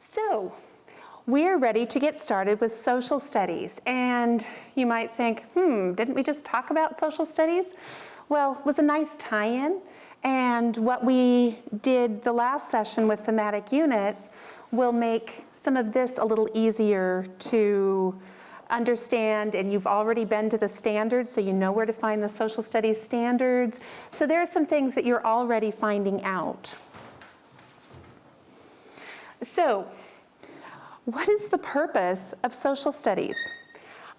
So, we're ready to get started with social studies. And you might think, didn't we just talk about social studies? Well, it was a nice tie-in. And what we did the last session with thematic units will make some of this a little easier to understand, and you've already been to the standards, so you know where to find the social studies standards. So there are some things that you're already finding out. So, what is the purpose of social studies?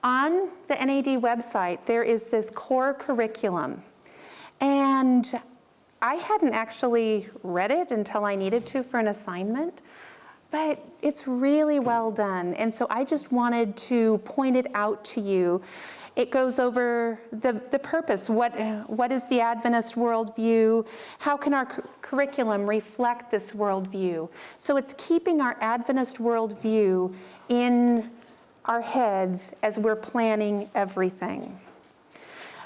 On the NAD website, there is this core curriculum. And I hadn't actually read it until I needed to for an assignment, but it's really well done. And so I just wanted to point it out to you. It goes over the purpose. What is the Adventist worldview? How can our curriculum reflect this worldview? So it's keeping our Adventist worldview in our heads as we're planning everything.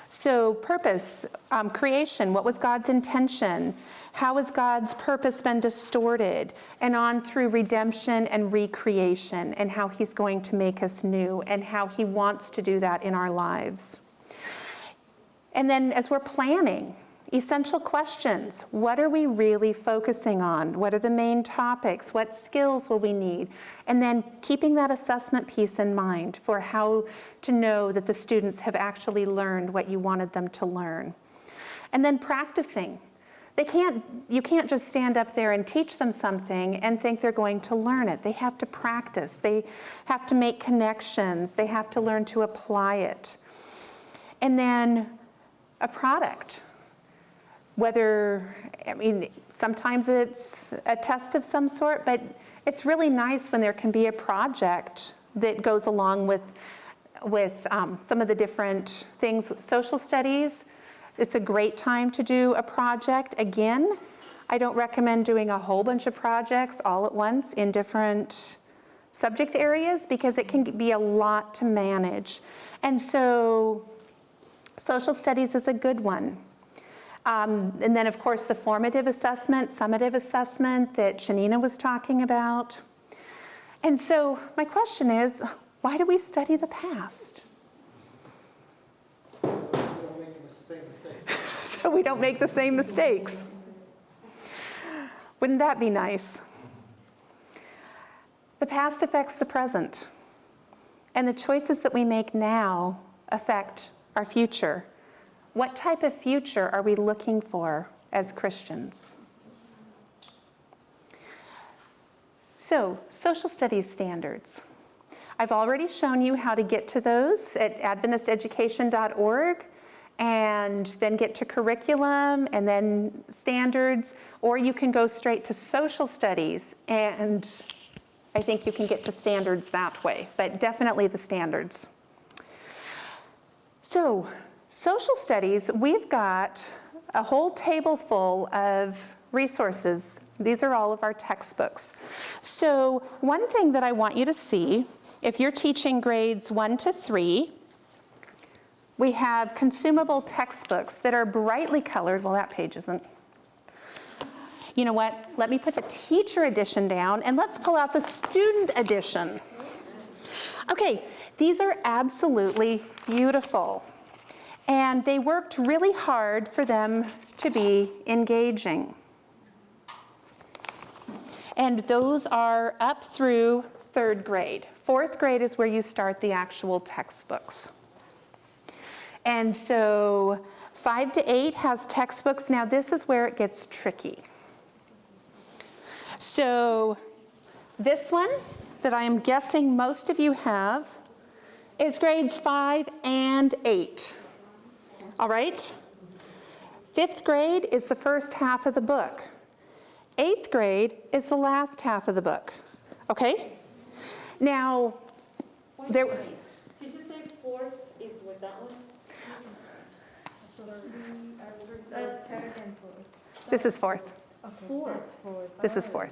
So purpose, creation, what was God's intention? How has God's purpose been distorted? And on through redemption and recreation, and how he's going to make us new, and how he wants to do that in our lives. And then as we're planning, essential questions. What are we really focusing on? What are the main topics? What skills will we need? And then keeping that assessment piece in mind for how to know that the students have actually learned what you wanted them to learn. And then practicing. You can't just stand up there and teach them something and think they're going to learn it. They have to practice. They have to make connections. They have to learn to apply it. And then a product. Sometimes it's a test of some sort, but it's really nice when there can be a project that goes along with some of the different things. Social studies, it's a great time to do a project. Again, I don't recommend doing a whole bunch of projects all at once in different subject areas because it can be a lot to manage. And so social studies is a good one. And then, of course, the formative assessment, summative assessment that Shanina was talking about. And so my question is, why do we study the past? So we don't make the same mistakes. Wouldn't that be nice? The past affects the present. And the choices that we make now affect our future. What type of future are we looking for as Christians? So, social studies standards. I've already shown you how to get to those at adventisteducation.org and then get to curriculum and then standards, or you can go straight to social studies, and I think you can get to standards that way, but definitely the standards. So, social studies, we've got a whole table full of resources. These are all of our textbooks. So one thing that I want you to see, if you're teaching grades 1 to 3, we have consumable textbooks that are brightly colored. Well, that page isn't. You know what? Let me put the teacher edition down, and let's pull out the student edition. Okay, these are absolutely beautiful. And they worked really hard for them to be engaging. And those are up through 3rd grade. 4th grade is where you start the actual textbooks. And so 5 to 8 has textbooks. Now this is where it gets tricky. So this one that I am guessing most of you have is grades 5 and 8. All right? 5th grade is the first half of the book. 8th grade is the last half of the book. Okay? Now, Did you say 4th is with that one? This is 4th. This is 4th.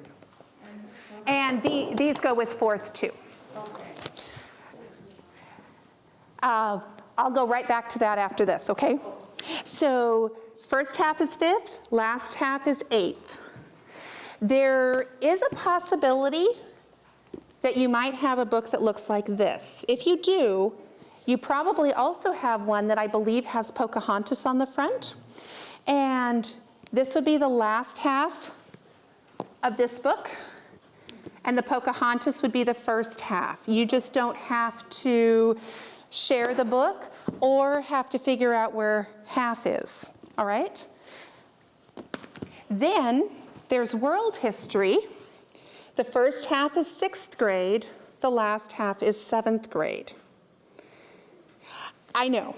And these go with 4th too. Okay. I'll go right back to that after this, okay? So first half is 5th, last half is 8th. There is a possibility that you might have a book that looks like this. If you do, you probably also have one that I believe has Pocahontas on the front. And this would be the last half of this book, and the Pocahontas would be the first half. You just don't have to share the book or have to figure out where half is, all right? Then there's world history. The first half is 6th grade, the last half is 7th grade. I know.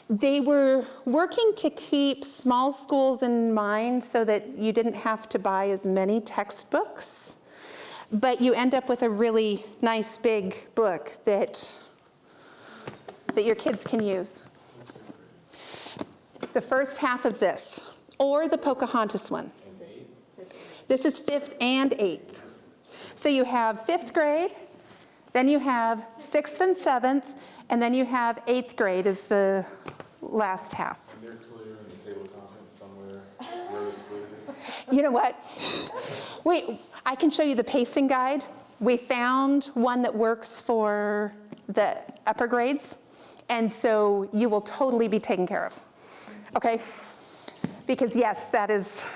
They were working to keep small schools in mind so that you didn't have to buy as many textbooks, but you end up with a really nice big book that your kids can use. The first half of this, or the Pocahontas one. This is 5th and 8th. So you have 5th grade, then you have 6th and 7th, and then you have 8th grade as the last half. And they're clear in the table of contents somewhere where the split is? You know what? Wait, I can show you the pacing guide. We found one that works for the upper grades, and so you will totally be taken care of, okay? Because yes, that is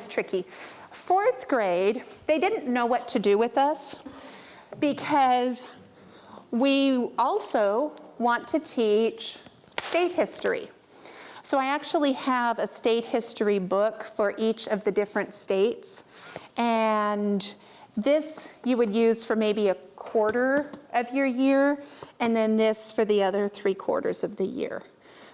tricky. 4th grade, they didn't know what to do with us because we also want to teach state history. So I actually have a state history book for each of the different states, and this you would use for maybe a quarter of your year, and then this for the other 3/4 of the year.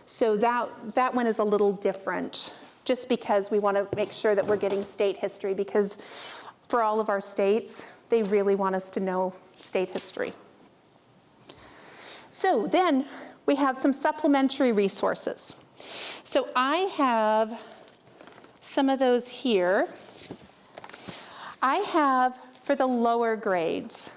So that one is a little different, just because we want to make sure that we're getting state history, because for all of our states, they really want us to know state history. So then we have some supplementary resources. So I have some of those here. I have for the lower grades.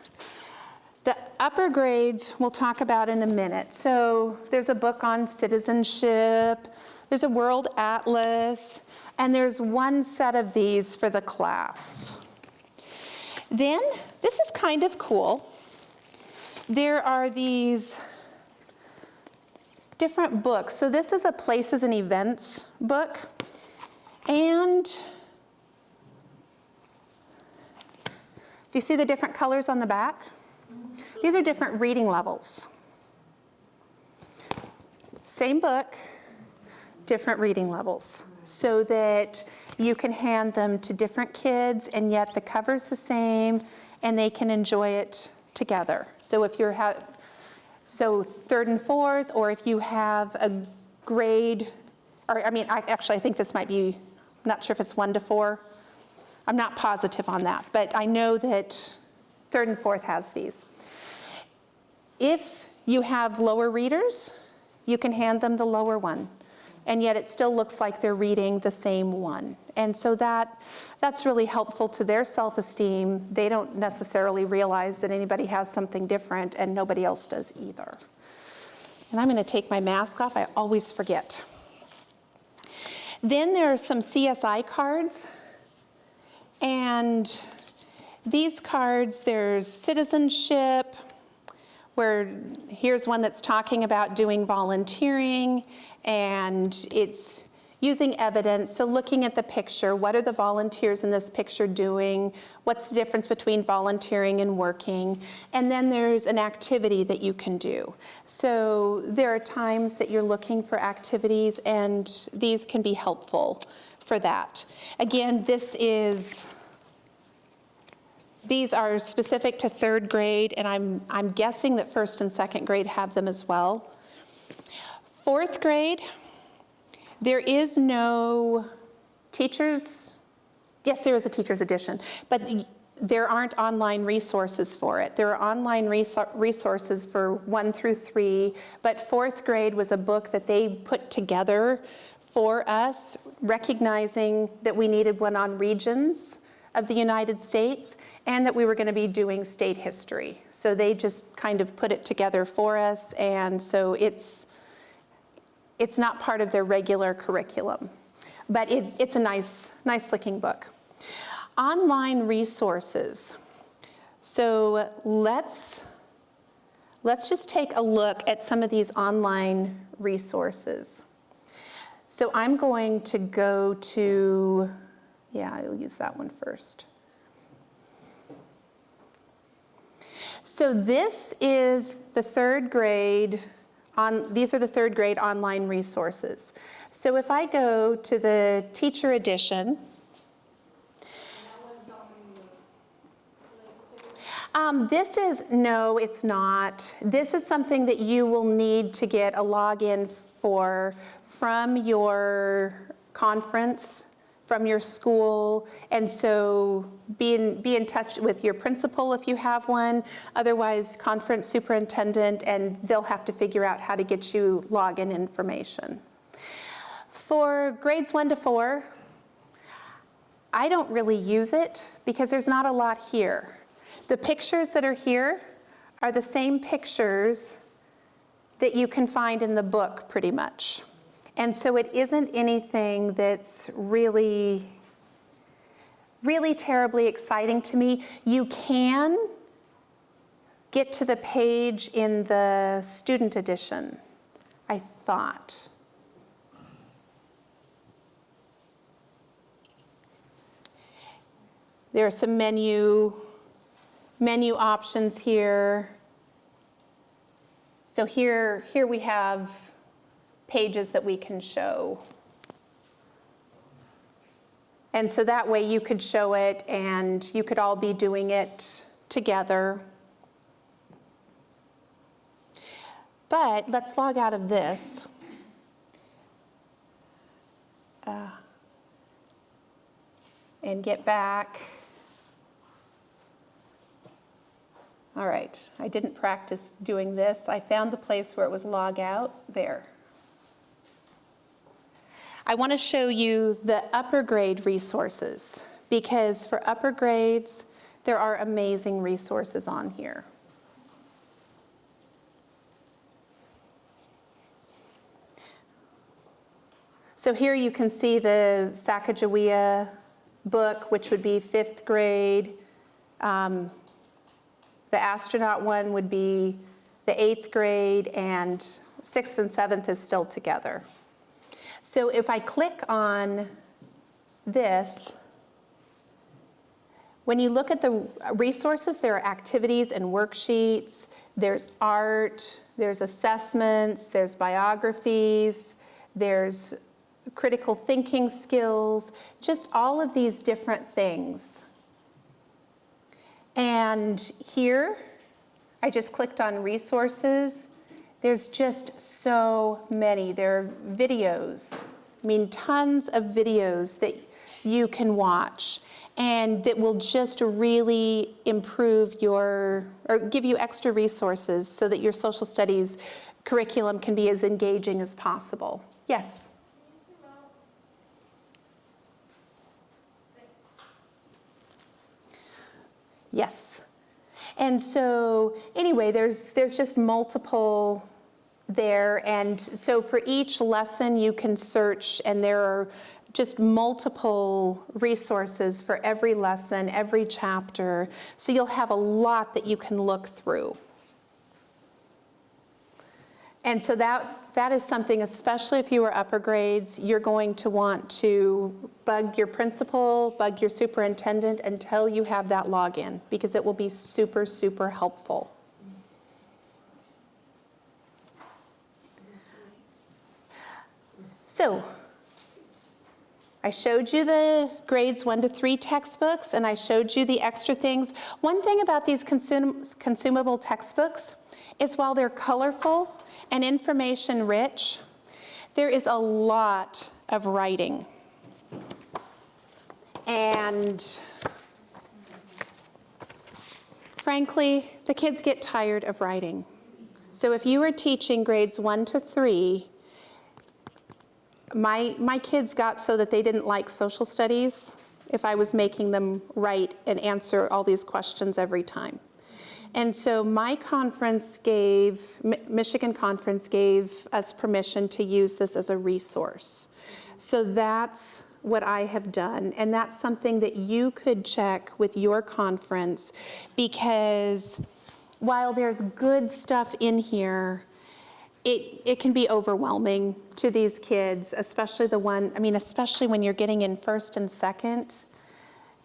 The upper grades we'll talk about in a minute. So there's a book on citizenship, there's a world atlas, and there's one set of these for the class. Then, this is kind of cool. There are these different books. So this is a places and events book. And do you see the different colors on the back? These are different reading levels. Same book, different reading levels, so that you can hand them to different kids, and yet the cover's the same, and they can enjoy it together. So if you're so 3rd and 4th, or if you have a grade, or I think this might be, I'm not sure if it's 1 to 4. I'm not positive on that, but I know that 3rd and 4th has these. If you have lower readers, you can hand them the lower one, and yet it still looks like they're reading the same one. And so that's really helpful to their self-esteem. They don't necessarily realize that anybody has something different, and nobody else does either. And I'm going to take my mask off. I always forget. Then there are some CSI cards. And these cards, there's citizenship, where here's one that's talking about doing volunteering, and it's using evidence. So looking at the picture, what are the volunteers in this picture doing? What's the difference between volunteering and working? And then there's an activity that you can do. So there are times that you're looking for activities, and these can be helpful for that. Again, these are specific to 3rd grade, and I'm guessing that 1st and 2nd grade have them as well. 4th grade, there is no teachers. Yes, there is a teacher's edition, but there aren't online resources for it. There are online resources for 1 through 3, but 4th grade was a book that they put together for us, recognizing that we needed one on regions of the United States, and that we were going to be doing state history. So they just kind of put it together for us, and so it's not part of their regular curriculum, but it's a nice looking book. Online resources. So let's just take a look at some of these online resources. So I'm going to go to, I'll use that one first. So this is the third grade, these are the third grade online resources. So if I go to the teacher edition, no, it's not. This is something that you will need to get a login for from your conference, from your school, and so be in touch with your principal if you have one, otherwise conference superintendent, and they'll have to figure out how to get you login information. For grades 1 to 4, I don't really use it because there's not a lot here. The pictures that are here are the same pictures that you can find in the book pretty much. And so it isn't anything that's really terribly exciting to me. You can get to the page in the student edition, I thought. There are some menu options here. So here we have pages that we can show. And so that way you could show it and you could all be doing it together. But let's log out of this. And get back. All right, I didn't practice doing this. I found the place where it was log out, there. I want to show you the upper grade resources because for upper grades, there are amazing resources on here. So here you can see the Sacagawea book, which would be 5th grade. The astronaut one would be the 8th grade, and 6th and 7th is still together. So if I click on this, when you look at the resources, there are activities and worksheets, there's art, there's assessments, there's biographies, there's critical thinking skills, just all of these different things. And here, I just clicked on resources. There's just so many. There are videos, tons of videos that you can watch and that will just really improve or give you extra resources so that your social studies curriculum can be as engaging as possible. Yes? Yes. And so anyway, there's just multiple there, and so for each lesson you can search, and there are just multiple resources for every lesson, every chapter, so you'll have a lot that you can look through. And so that is something, especially if you are upper grades, you're going to want to bug your principal, bug your superintendent until you have that login, because it will be super, super helpful. So, I showed you the grades 1 to 3 textbooks, and I showed you the extra things. One thing about these consumable textbooks is while they're colorful and information rich, there is a lot of writing. And frankly, the kids get tired of writing. So if you were teaching grades 1 to 3, my kids got so that they didn't like social studies if I was making them write and answer all these questions every time. And so my conference Michigan Conference gave us permission to use this as a resource. So that's what I have done, and that's something that you could check with your conference, because while there's good stuff in here, it can be overwhelming to these kids, especially especially when you're getting in first and second.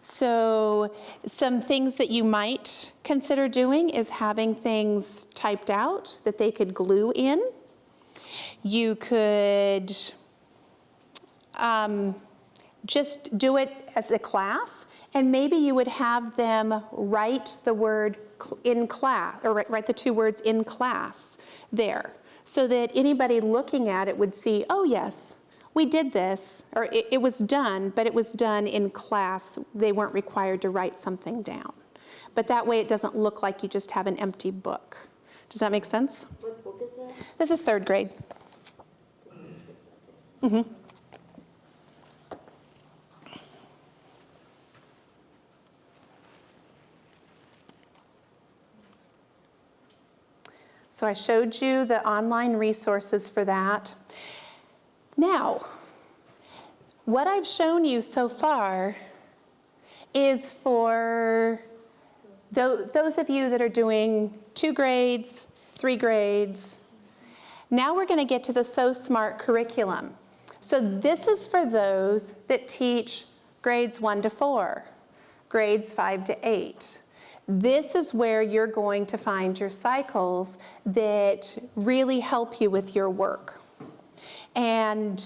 So some things that you might consider doing is having things typed out that they could glue in. You could just do it as a class, and maybe you would have them write the word in class, or write the two words in class there, so that anybody looking at it would see, oh yes, we did this, or it was done, but it was done in class. They weren't required to write something down. But that way it doesn't look like you just have an empty book. Does that make sense? What book is that? This is third grade. Mm-hmm. So I showed you the online resources for that. Now, what I've shown you so far is for those of you that are doing 2 grades, 3 grades. Now we're going to get to the So Smart curriculum. So this is for those that teach grades 1 to 4, grades 5 to 8. This is where you're going to find your cycles that really help you with your work. And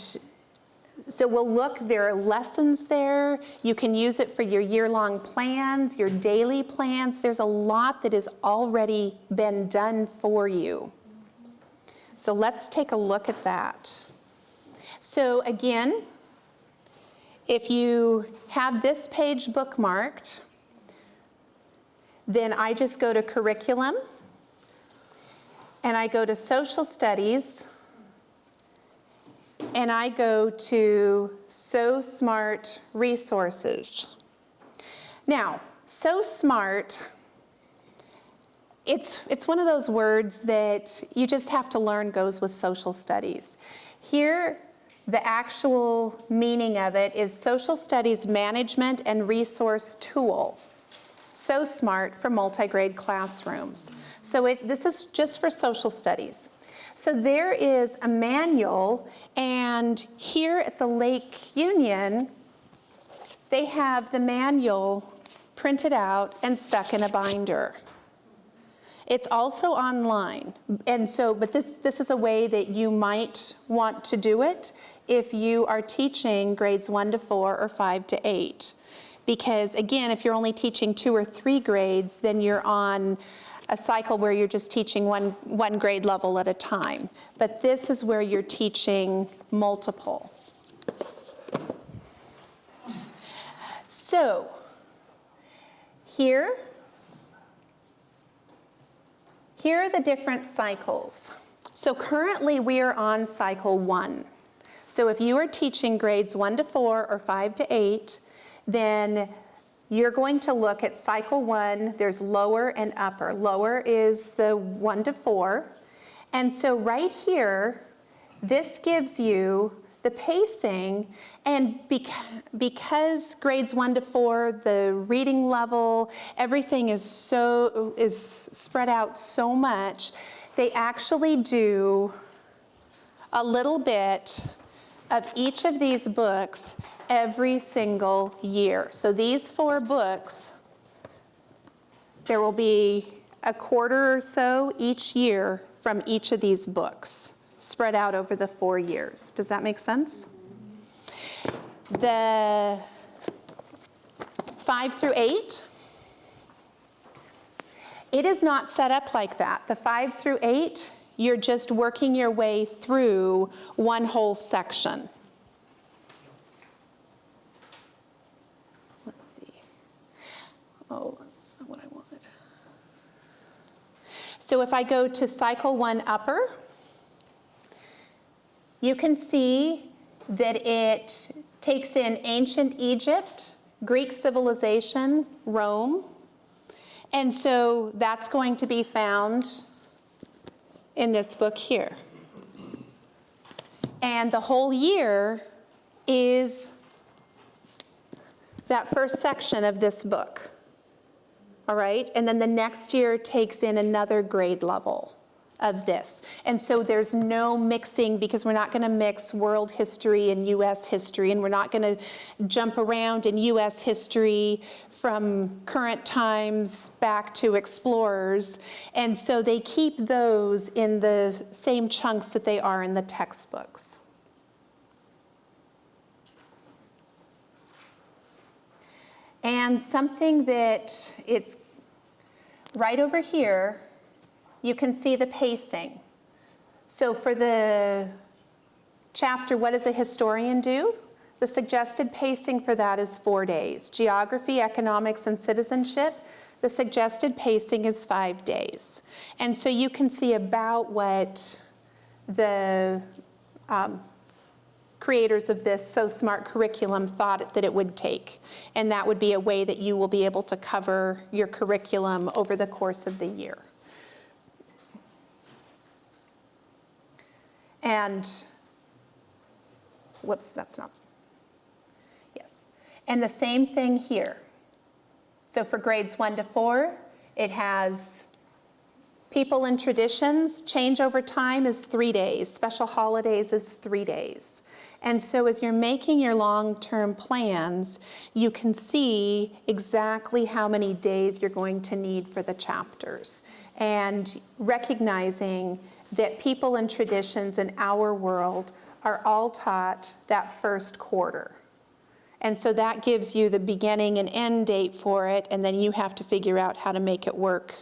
so we'll look, there are lessons there. You can use it for your year-long plans, your daily plans. There's a lot that has already been done for you. So let's take a look at that. So again, if you have this page bookmarked, then I just go to curriculum, and I go to social studies, and I go to So Smart resources. Now, So Smart, it's one of those words that you just have to learn goes with social studies. Here, the actual meaning of it is social studies management and resource tool. So Smart for multi-grade classrooms. So this is just for social studies. So there is a manual, and here at the Lake Union, they have the manual printed out and stuck in a binder. It's also online, and so, but this is a way that you might want to do it if you are teaching grades 1 to 4 or 5 to 8. Because again, if you're only teaching 2 or 3 grades, then you're on a cycle where you're just teaching one grade level at a time. But this is where you're teaching multiple. So here are the different cycles. So currently we are on cycle 1. So if you are teaching grades 1 to 4 or 5 to 8, then you're going to look at cycle 1. There's lower and upper. Lower is the 1 to 4. And so right here, this gives you the pacing, and because grades 1 to 4, the reading level, everything is spread out so much, they actually do a little bit of each of these books every single year. So these 4 books, there will be a quarter or so each year from each of these books, spread out over the 4 years. Does that make sense? The 5 through 8, it is not set up like that. The 5 through 8, you're just working your way through one whole section. Let's see. Oh, that's not what I wanted. So if I go to cycle 1 upper, you can see that it takes in ancient Egypt, Greek civilization, Rome. And so that's going to be found in this book here. And the whole year is that first section of this book. All right, and then the next year takes in another grade level of this. And so there's no mixing, because we're not going to mix world history and US history, and we're not going to jump around in US history from current times back to explorers. And so they keep those in the same chunks that they are in the textbooks. And something that it's right over here, you can see the pacing. So for the chapter, what does a historian do? The suggested pacing for that is 4 days. Geography, economics, and citizenship, the suggested pacing is 5 days. And so you can see about what the creators of this So Smart curriculum thought that it would take. And that would be a way that you will be able to cover your curriculum over the course of the year. And, whoops, that's not, yes. And the same thing here. So for grades 1 to 4, it has people and traditions. Change over time is 3 days. Special holidays is 3 days. And so as you're making your long-term plans, you can see exactly how many days you're going to need for the chapters. And recognizing that people and traditions in our world are all taught that first quarter. And so that gives you the beginning and end date for it, and then you have to figure out how to make it work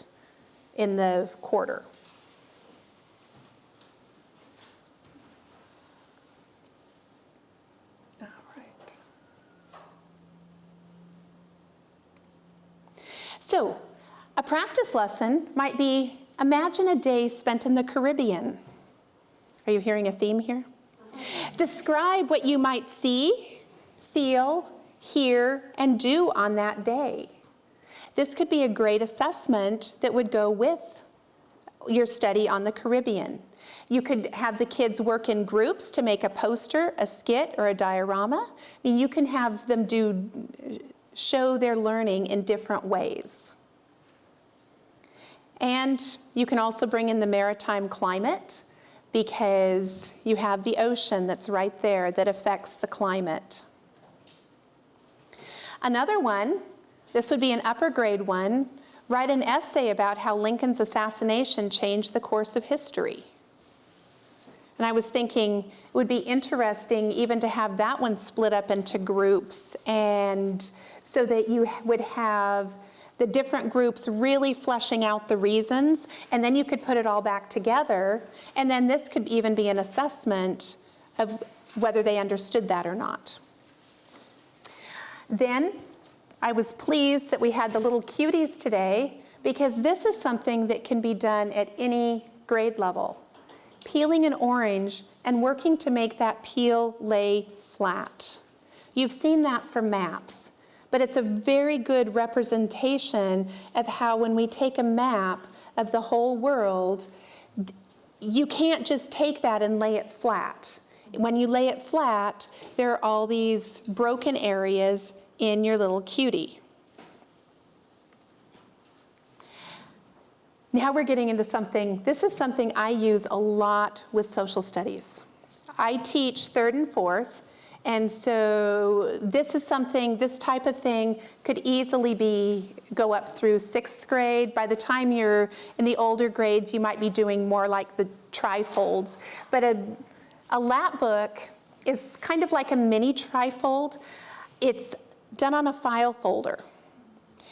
in the quarter. All right. So a practice lesson might be, imagine a day spent in the Caribbean. Are you hearing a theme here? Describe what you might see, feel, hear, and do on that day. This could be a great assessment that would go with your study on the Caribbean. You could have the kids work in groups to make a poster, a skit, or a diorama. I mean, you can have them show their learning in different ways. And you can also bring in the maritime climate, because you have the ocean that's right there that affects the climate. Another one, this would be an upper grade one, write an essay about how Lincoln's assassination changed the course of history. And I was thinking it would be interesting even to have that one split up into groups, and so that you would have the different groups really fleshing out the reasons, and then you could put it all back together, and then this could even be an assessment of whether they understood that or not. Then I was pleased that we had the little cuties today, because this is something that can be done at any grade level. Peeling an orange and working to make that peel lay flat. You've seen that for maps. But it's a very good representation of how when we take a map of the whole world, you can't just take that and lay it flat. When you lay it flat, there are all these broken areas in your little cutie. Now we're getting into something, this is something I use a lot with social studies. I teach 3rd and 4th. And so this is something, this type of thing could easily go up through 6th grade. By the time you're in the older grades, you might be doing more like the trifolds. But a lap book is kind of like a mini trifold. It's done on a file folder.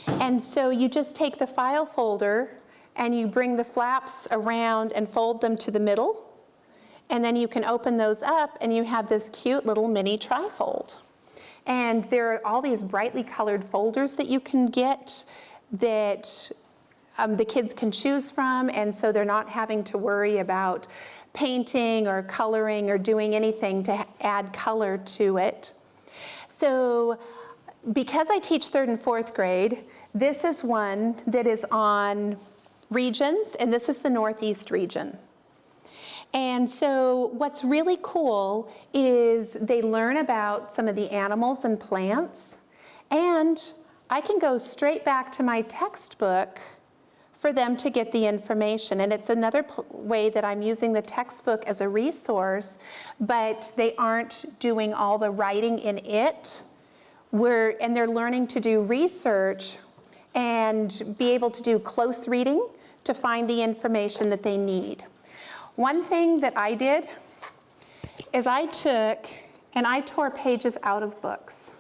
And so you just take the file folder and you bring the flaps around and fold them to the middle. And then you can open those up and you have this cute little mini trifold. And there are all these brightly colored folders that you can get that the kids can choose from, and so they're not having to worry about painting or coloring or doing anything to add color to it. So because I teach 3rd and 4th grade, this is one that is on regions, and this is the Northeast region. And so what's really cool is they learn about some of the animals and plants, And I can go straight back to my textbook for them to get the information. And it's another way that I'm using the textbook as a resource, but they aren't doing all the writing in it. And they're learning to do research and be able to do close reading to find the information that they need. One thing that I did is I took and I tore pages out of books.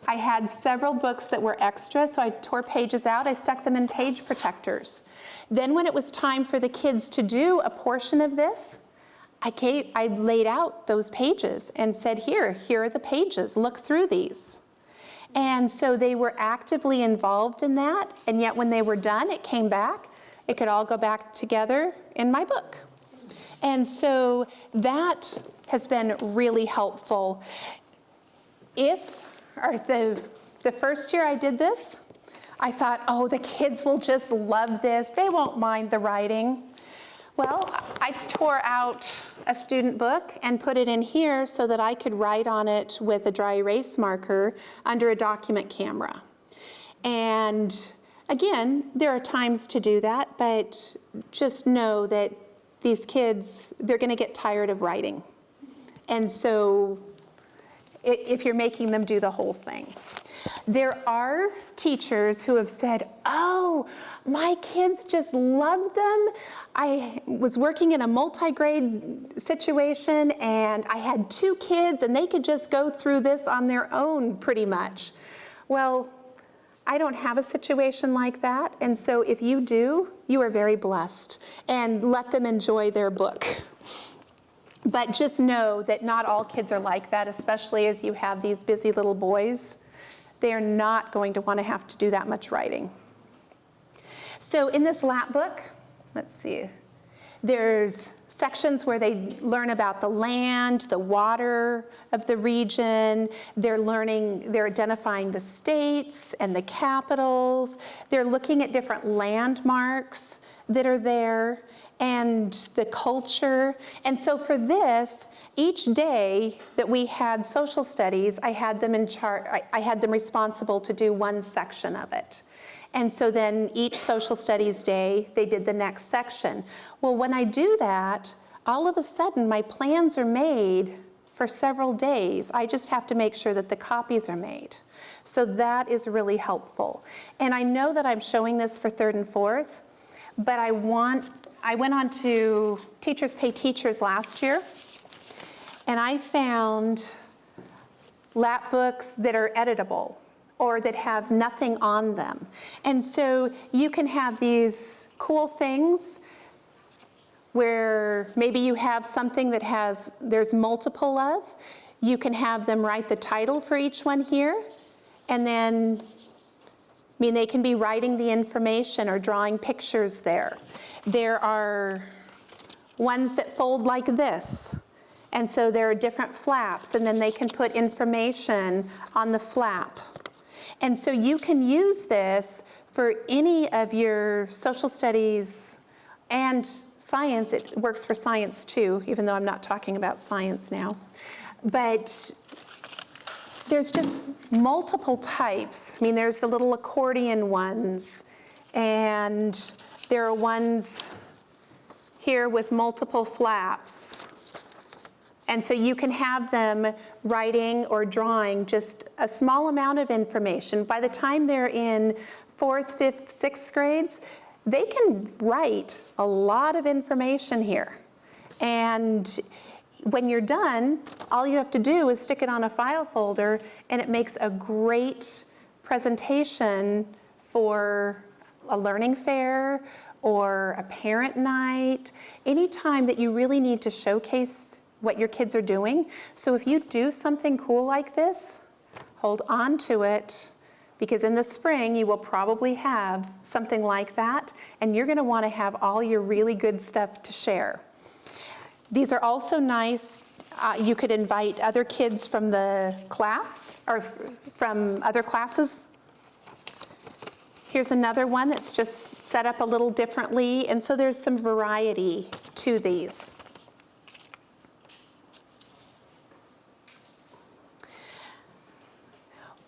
I had several books that were extra, so I tore pages out. I stuck them in page protectors. Then when it was time for the kids to do a portion of this, I laid out those pages and said, here are the pages, look through these. And so they were actively involved in that, and yet when they were done, it came back. It could all go back together in my book. And so that has been really helpful. The first year I did this, I thought, oh, the kids will just love this. They won't mind the writing. Well, I tore out a student book and put it in here so that I could write on it with a dry erase marker under a document camera. And again, there are times to do that, but just know that these kids, they're going to get tired of writing. And so if you're making them do the whole thing. There are teachers who have said, oh, my kids just love them. I was working in a multi-grade situation and I had 2 kids and they could just go through this on their own pretty much. Well, I don't have a situation like that, and so if you do, you are very blessed, and let them enjoy their book. But just know that not all kids are like that, especially as you have these busy little boys. They're not going to want to have to do that much writing. So in this lap book, let's see, there's sections where they learn about the land, the water of the region. They're identifying the states and the capitals. They're looking at different landmarks that are there and the culture. And so for this, each day that we had social studies, I had them responsible to do one section of it. And so then each social studies day, they did the next section. Well, when I do that, all of a sudden my plans are made for several days. I just have to make sure that the copies are made. So that is really helpful. And I know that I'm showing this for 3rd and 4th, but I went on to Teachers Pay Teachers last year, and I found lap books that are editable or that have nothing on them. And so you can have these cool things where maybe you have something that there's multiple of. You can have them write the title for each one here, and then, they can be writing the information or drawing pictures there. There are ones that fold like this. And so there are different flaps, and then they can put information on the flap. And so you can use this for any of your social studies and science. It works for science too, even though I'm not talking about science now. But there's just multiple types. There's the little accordion ones, and there are ones here with multiple flaps. And so you can have them writing or drawing just a small amount of information. By the time they're in 4th, 5th, 6th grades, they can write a lot of information here. And when you're done, all you have to do is stick it on a file folder, and it makes a great presentation for a learning fair or a parent night, any time that you really need to showcase what your kids are doing. So if you do something cool like this, hold on to it, because in the spring you will probably have something like that, and you're going to want to have all your really good stuff to share. These are also nice. You could invite other kids from the class or from other classes. Here's another one that's just set up a little differently, and so there's some variety to these.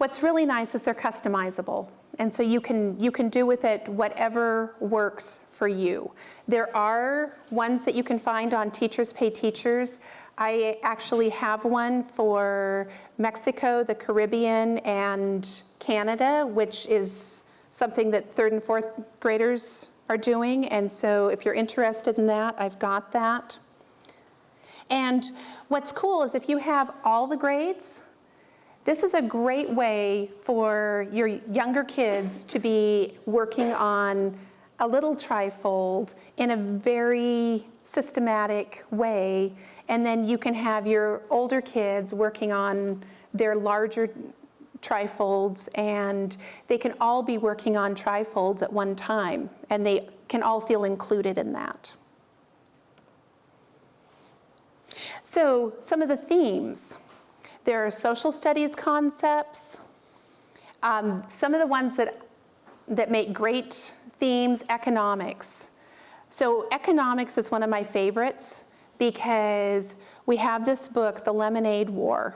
What's really nice is they're customizable. And so you can do with it whatever works for you. There are ones that you can find on Teachers Pay Teachers. I actually have one for Mexico, the Caribbean, and Canada, which is something that 3rd and 4th graders are doing. And so if you're interested in that, I've got that. And what's cool is if you have all the grades, this is a great way for your younger kids to be working on a little trifold in a very systematic way, and then you can have your older kids working on their larger trifolds, and they can all be working on trifolds at one time, and they can all feel included in that. So some of the themes. There are social studies concepts. Some of the ones that make great themes, economics. So economics is one of my favorites because we have this book, The Lemonade War.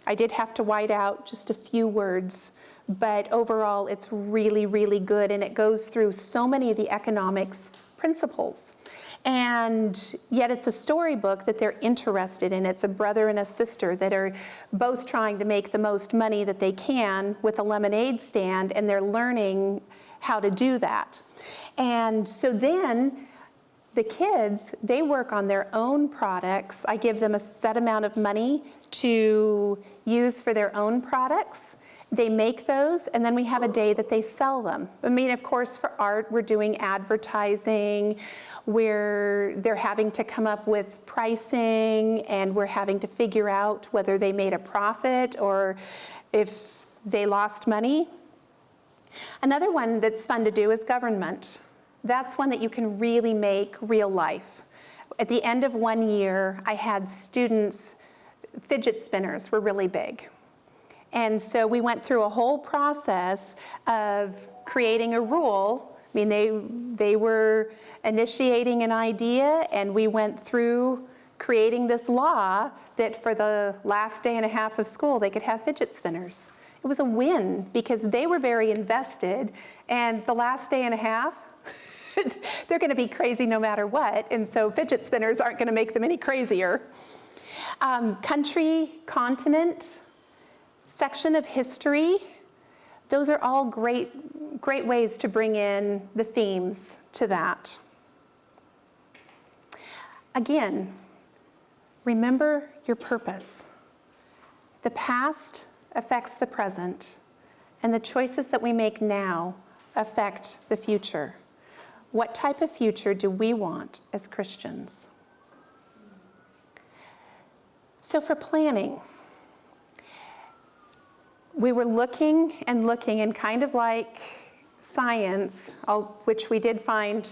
I did have to white out just a few words, but overall it's really, really good, and it goes through so many of the economics principles. And yet it's a storybook that they're interested in. It's a brother and a sister that are both trying to make the most money that they can with a lemonade stand, and they're learning how to do that. And so then the kids, they work on their own products. I give them a set amount of money to use for their own products. They make those, and then we have a day that they sell them. I mean, of course, for art, we're doing advertising, where they're having to come up with pricing, and we're having to figure out whether they made a profit or if they lost money. Another one that's fun to do is government. That's one that you can really make real life. At the end of one year, I had students, fidget spinners were really big. And so we went through a whole process of creating a rule. I mean, they were initiating an idea, and we went through creating this law that for the last day and a half of school, they could have fidget spinners. It was a win because they were very invested, and the last day and a half, they're going to be crazy no matter what, and so fidget spinners aren't going to make them any crazier. Country, continent, section of history, those are all great ways to bring in the themes to that. Again, remember your purpose. The past affects the present, and the choices that we make now affect the future. What type of future do we want as Christians? So for planning, we were looking, and kind of like science, which we did find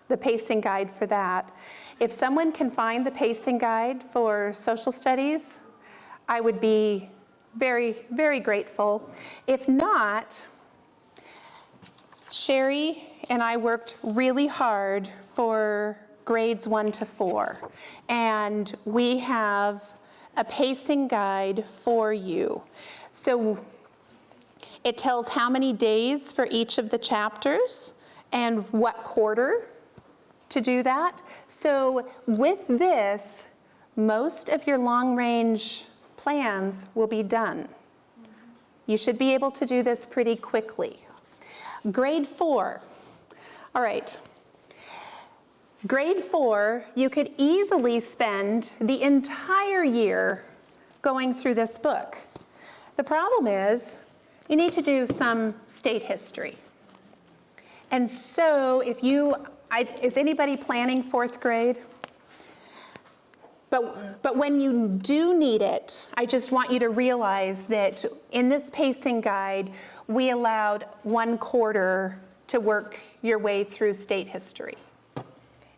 the pacing guide for that. If someone can find the pacing guide for social studies, I would be very, very grateful. If not, Sherry and I worked really hard for grades 1 to 4, and we have a pacing guide for you. So it tells how many days for each of the chapters and what quarter to do that. So with this, most of your long-range plans will be done. You should be able to do this pretty quickly. Grade 4. All right. Grade 4, you could easily spend the entire year going through this book. The problem is you need to do some state history. And so if is anybody planning 4th grade? But when you do need it, I just want you to realize that in this pacing guide, we allowed 1 quarter to work your way through state history,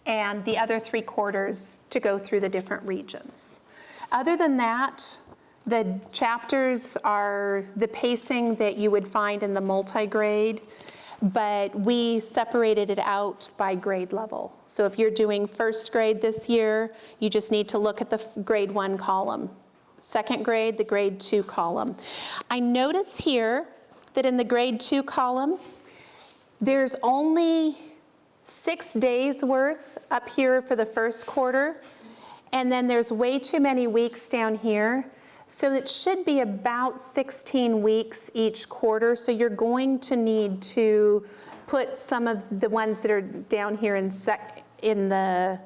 and the other 3 quarters to go through the different regions. Other than that, the chapters are the pacing that you would find in the multi-grade, but we separated it out by grade level. So if you're doing 1st grade this year, you just need to look at the grade 1 column. second grade, the grade 2 column. I notice here that in the grade 2 column, there's only 6 days worth up here for the first quarter, and then there's way too many weeks down here. So it should be about 16 weeks each quarter, so you're going to need to put some of the ones that are down here in the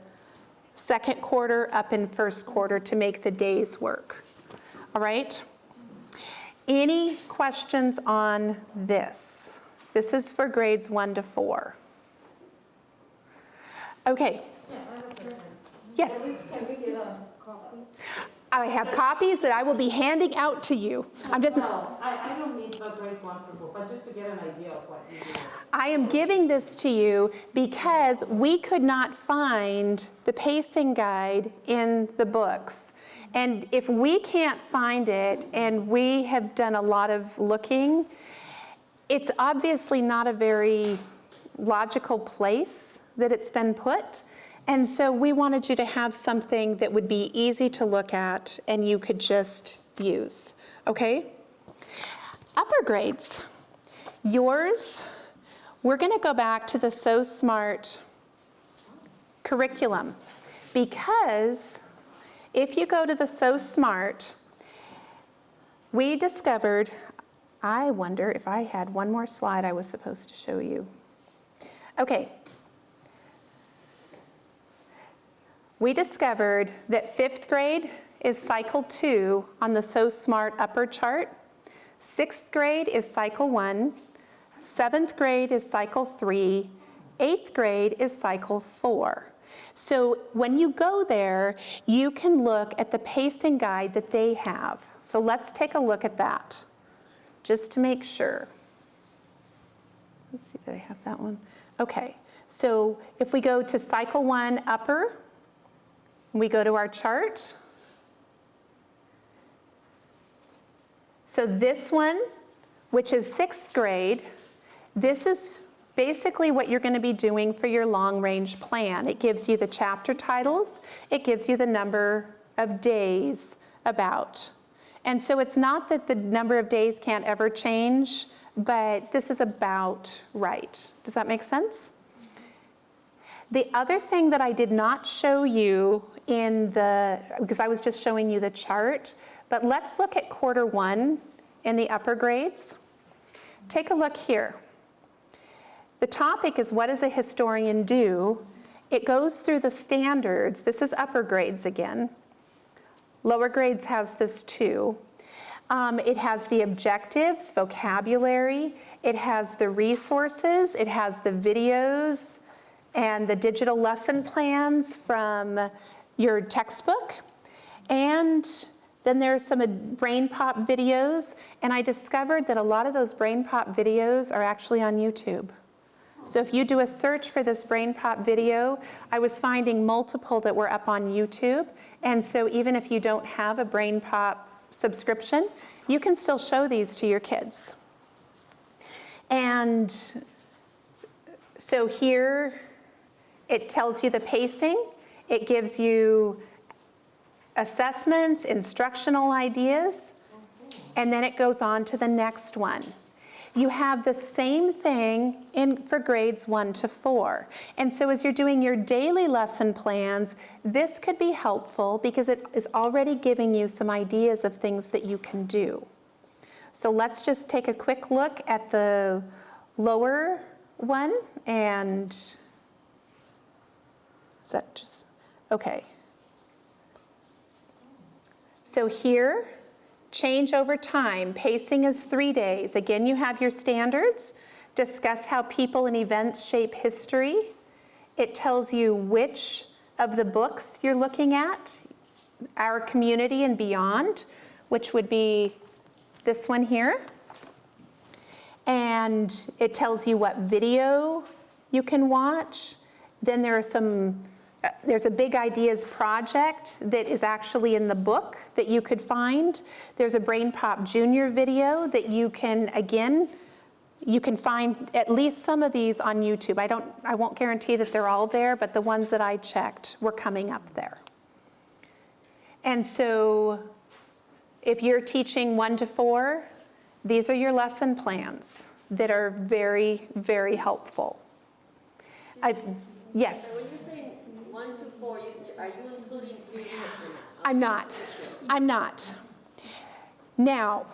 second quarter up in first quarter to make the days work. All right? Any questions on this? This is for grades 1 to 4. Okay. Yes. Can we get a copy? I have copies that I will be handing out to you. No, I don't need the grades 1 through 4, but just to get an idea of what you do. I am giving this to you because we could not find the pacing guide in the books. And if we can't find it, and we have done a lot of looking, it's obviously not a very logical place that it's been put. And so we wanted you to have something that would be easy to look at and you could just use, okay? Upper grades, yours, we're gonna go back to the So Smart curriculum, because if you go to the So Smart, we discovered, I wonder if I had one more slide I was supposed to show you. Okay. We discovered that 5th grade is cycle 2 on the So Smart upper chart. 6th grade is cycle 1. 7th grade is cycle 3. 8th grade is cycle 4. So when you go there, you can look at the pacing guide that they have. So let's take a look at that, just to make sure. Let's see, did I have that one? Okay, so if we go to cycle 1 upper, we go to our chart. So this one, which is 6th grade, this is basically what you're going to be doing for your long-range plan. It gives you the chapter titles. It gives you the number of days about. And so it's not that the number of days can't ever change, but this is about right. Does that make sense? The other thing that I did not show you because I was just showing you the chart, but let's look at quarter 1 in the upper grades. Take a look here. The topic is, what does a historian do? It goes through the standards. This is upper grades again. Lower grades has this too. It has the objectives, vocabulary, it has the resources, it has the videos and the digital lesson plans from your textbook. And then there's some Brain Pop videos, and I discovered that a lot of those Brain Pop videos are actually on YouTube. So if you do a search for this Brain Pop video, I was finding multiple that were up on YouTube. And so even if you don't have a Brain Pop subscription, you can still show these to your kids. And so here it tells you the pacing. It gives you assessments, instructional ideas, and then it goes on to the next one. You have the same thing for grades 1 to 4. And so as you're doing your daily lesson plans, this could be helpful because it is already giving you some ideas of things that you can do. So let's just take a quick look at the lower one, and is that just, okay. So here, change over time. Pacing is 3 days. Again, you have your standards. Discuss how people and events shape history. It tells you which of the books you're looking at, Our Community and Beyond, which would be this one here. And it tells you what video you can watch. Then there are there's a Big Ideas project that is actually in the book that you could find. There's a Brain Pop Junior video that you can, again, you can find at least some of these on YouTube. I won't guarantee that they're all there, but the ones that I checked were coming up there. And so If you're teaching 1 to 4, these are your lesson plans that are very, very helpful. Yes. So when you're saying 1 to 4, are you including English in that? I'm not. I'm not. Now,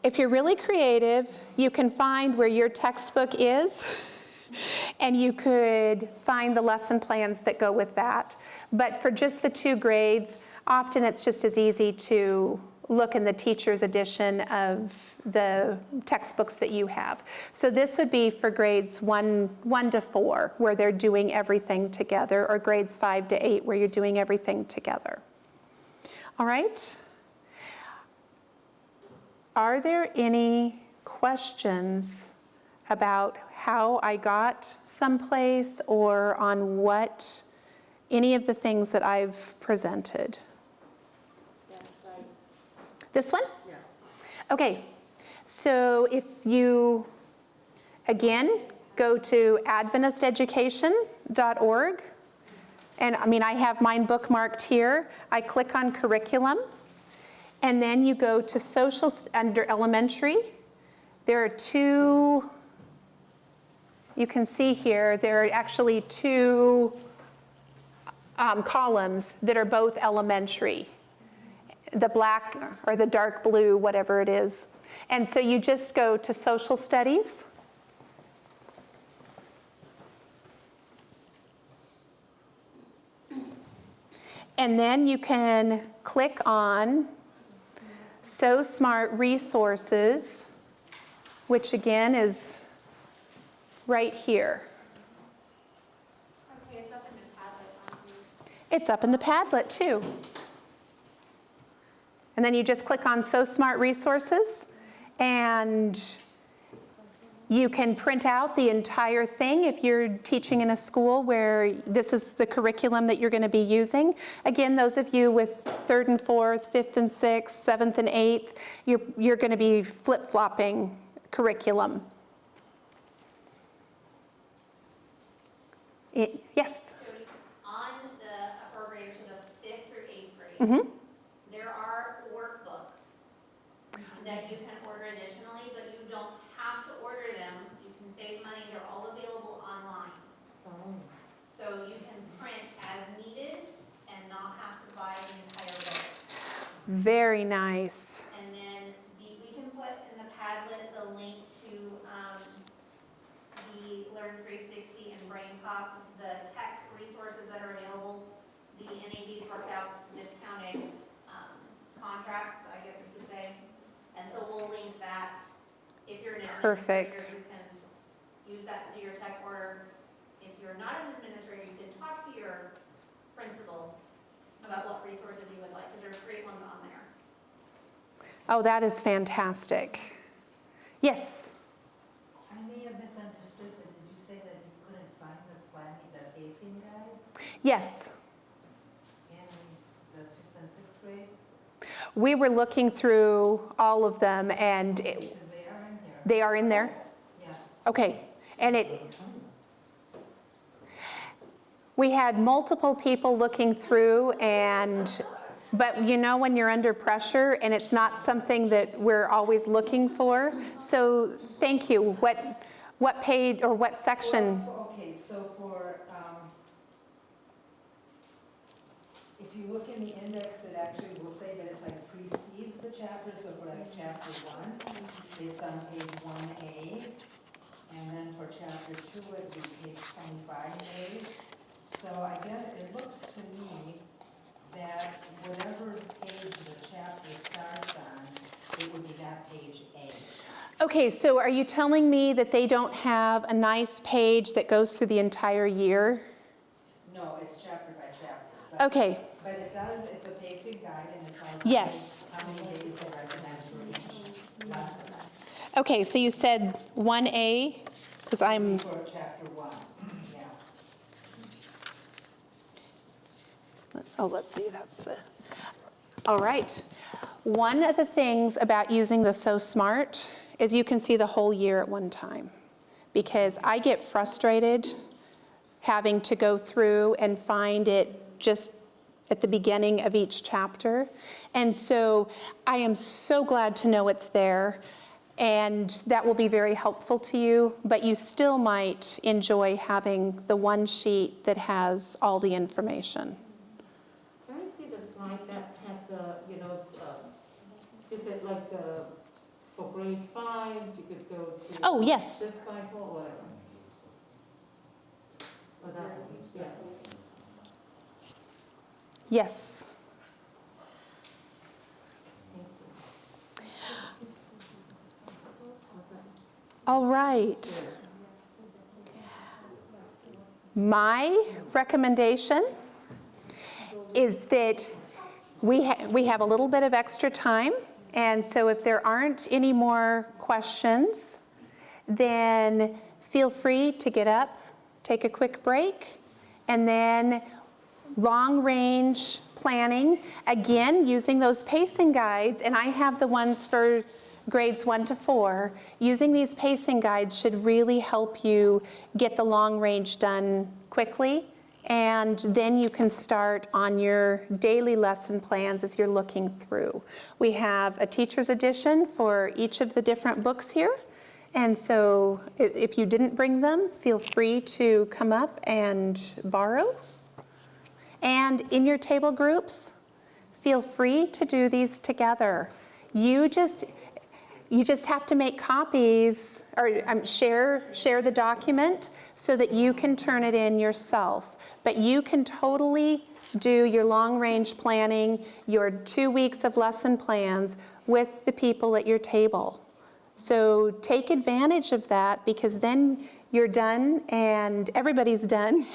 if you're really creative, you can find where your textbook is, and you could find the lesson plans that go with that. But for just the 2 grades, often it's just as easy to look in the teacher's edition of the textbooks that you have. So this would be for grades 1 to 4, where they're doing everything together, or grades 5 to 8, where you're doing everything together. All right? Are there any questions about how I got someplace or on what, any of the things that I've presented? That's like, This one? yeah. Okay, so if you, again, go to adventisteducation.org, and I have mine bookmarked here. I click on curriculum, and then you go to social, under elementary. There are 2, you can see here, there are actually 2 columns that are both elementary. The black or the dark blue, whatever it is. And so you just go to social studies. And then you can click on So Smart Resources, which again is right here. Okay, it's up in the Padlet, aren't you? It's up in the Padlet too. And then you just click on So Smart Resources, and you can print out the entire thing if you're teaching in a school where this is the curriculum that you're going to be using. Again, those of you with 3rd and 4th, 5th and 6th, 7th and 8th, you're going to be flip-flopping curriculum. Yes? On the upper grade, so the 5th through 8th grade, Mm-hmm. there are workbooks that you can order additionally, but you don't have to order them. You can save money, they're all available online. So you can print as needed and not have to buy the entire book. Very nice. And then we can put in the Padlet the link to the Learn 360 and BrainPop, the tech resources that are available. The NAD's worked out discounted contracts, I guess you could say. And so we'll link that. If you're an Perfect. administrator, you can use that to do your tech order. If you're not an administrator, you can talk to your principal about what resources you would like, because there's great ones on there. Oh, that is fantastic. Yes? I may have misunderstood, but did you say that you couldn't find the pacing guides Yes. in the 5th and 6th grade? We were looking through all of them, and Because they are in here. they are in there? Yeah. Okay. And we had multiple people looking through, but you know when you're under pressure and it's not something that we're always looking for. So thank you. What page or what section? Okay, so if you look in the index, it actually will say that it's like precedes the chapter. So for like chapter 1, it's on page 1A. And then for chapter 2, it'd be page 25A. So I guess it looks to me that whatever page the chapter starts on, it would be that page A. Okay, so are you telling me that they don't have a nice page that goes through the entire year? No, it's chapter by chapter. But- Okay. But it does, it's a basic guide and it tells you Yes. how many days they recommend for each lesson. Okay, so you said 1A, because I'm, For chapter 1, yeah. oh, let's see, that's the, all right. One of the things about using the So Smart is you can see the whole year at one time, because I get frustrated having to go through and find it just at the beginning of each chapter. And so I am so glad to know it's there, and that will be very helpful to you, but you still might enjoy having the one sheet that has all the information. Can I see the slide that had the, is it like for grade 5s, you could go to Oh, yes. this cycle or whatever? Or that one, yes. Yes. Thank you. What's that? All right. My recommendation is that we have a little bit of extra time, and so if there aren't any more questions, then feel free to get up, take a quick break, and then long-range planning, again, using those pacing guides, and I have the ones for grades 1 to 4. Using these pacing guides should really help you get the long range done quickly, and then you can start on your daily lesson plans as you're looking through. We have a teacher's edition for each of the different books here, and so if you didn't bring them, feel free to come up and borrow. And in your table groups, feel free to do these together. You just have to make copies or share the document so that you can turn it in yourself. But you can totally do your long-range planning, your 2 weeks of lesson plans with the people at your table. So take advantage of that, because then you're done and everybody's done,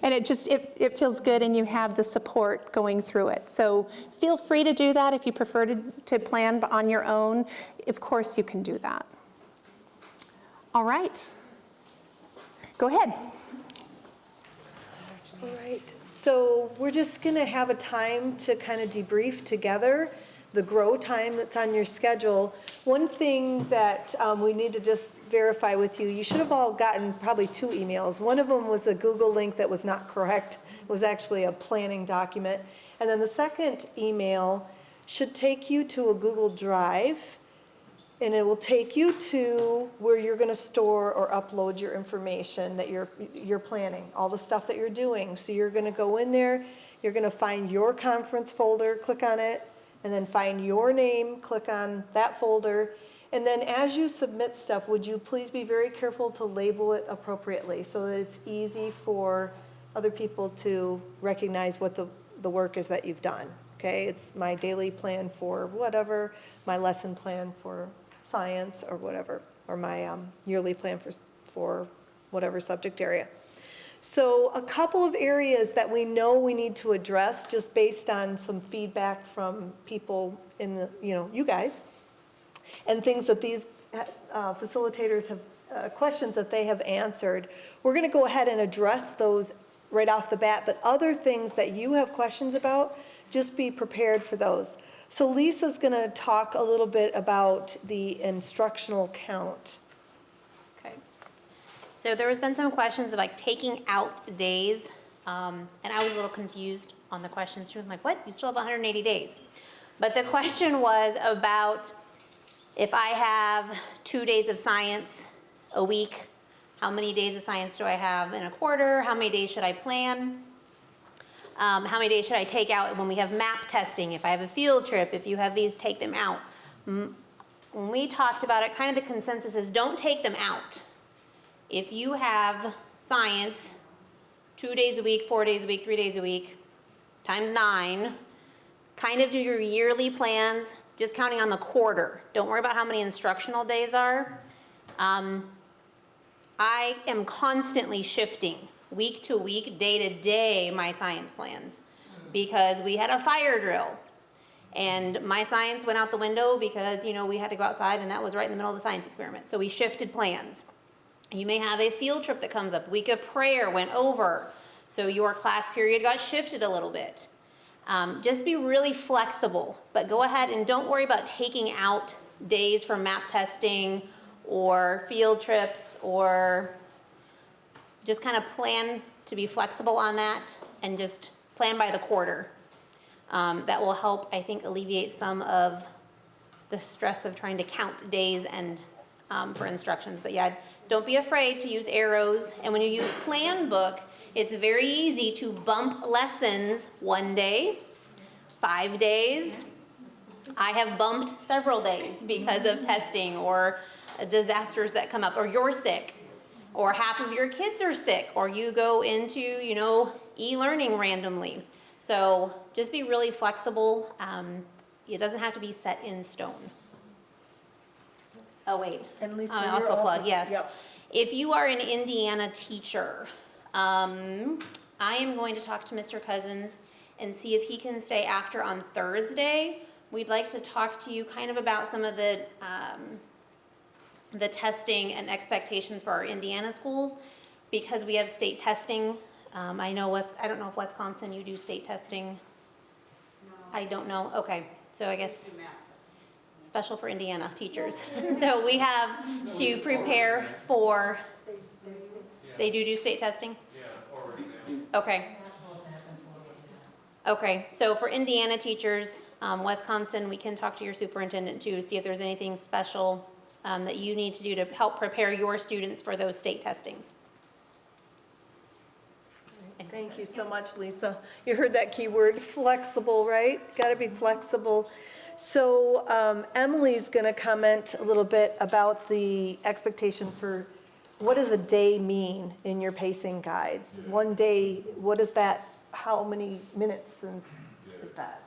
and it feels good, and you have the support going through it. So feel free to do that if you prefer to plan on your own. Of course you can do that. All right. Go ahead. All right, so we're just gonna have a time to kind of debrief together, the grow time that's on your schedule. One thing that we need to just verify with you, you should have all gotten probably 2 emails. One of them was a Google link that was not correct. It was actually a planning document. And then the second email should take you to a Google Drive, and it will take you to where you're gonna store or upload your information that you're planning, all the stuff that you're doing. So you're gonna go in there, you're gonna find your conference folder, click on it, and then find your name, click on that folder. And then as you submit stuff, would you please be very careful to label it appropriately so that it's easy for other people to recognize what the work is that you've done, okay? It's my daily plan for whatever, my lesson plan for science or whatever, or my yearly plan for whatever subject area. So a couple of areas that we know we need to address just based on some feedback from people in the, you guys, and things that these facilitators have, questions that they have answered. We're gonna go ahead and address those right off the bat, but other things that you have questions about, just be prepared for those. So Lisa's gonna talk a little bit about the instructional count. Okay. So there has been some questions of like taking out days, and I was a little confused on the questions too. I'm like, what? You still have 180 days. But the question was about if I have 2 days of science a week, how many days of science do I have in a quarter? How many days should I plan? How many days should I take out when we have map testing? If I have a field trip, if you have these, take them out. When we talked about it, kind of the consensus is don't take them out. If you have science 2 days a week, 4 days a week, 3 days a week, times 9, kind of do your yearly plans, just counting on the quarter. Don't worry about how many instructional days are. I am constantly shifting week to week, day to day, my science plans, because we had a fire drill and my science went out the window because, we had to go outside and that was right in the middle of the science experiment. So we shifted plans. You may have a field trip that comes up. Week of prayer went over. So your class period got shifted a little bit. Just be really flexible, but go ahead and don't worry about taking out days for map testing or field trips, or just kind of plan to be flexible on that and just plan by the quarter. that will help, I think, alleviate some of the stress of trying to count days and for instructions. But yeah, don't be afraid to use arrows. And when you use Plan Book, it's very easy to bump lessons 1 day, 5 days. I have bumped several days because of testing or disasters that come up, or you're sick, or half of your kids are sick, or you go into, e-learning randomly. So just be really flexible. It doesn't have to be set in stone. Oh, wait. And Lisa, I you're also plug, yes. Yep. If you are an Indiana teacher, I am going to talk to Mr. Cousins and see if he can stay after on Thursday. We'd like to talk to you kind of about some of the testing and expectations for our Indiana schools, because we have state testing. I don't know if Wisconsin, you do state testing. I don't know. Okay, so I guess special for Indiana teachers. So we have to prepare for. They do state testing? Yeah, or exam. Okay. Okay, so for Indiana teachers, Wisconsin, we can talk to your superintendent too, to see if there's anything special that you need to do to help prepare your students for those state testings. Thank you so much, Lisa. You heard that key word, flexible, right? Got to be flexible. So Emily's going to comment a little bit about the expectation for what does a day mean in your pacing guides? 1 day, what is that? How many minutes is that?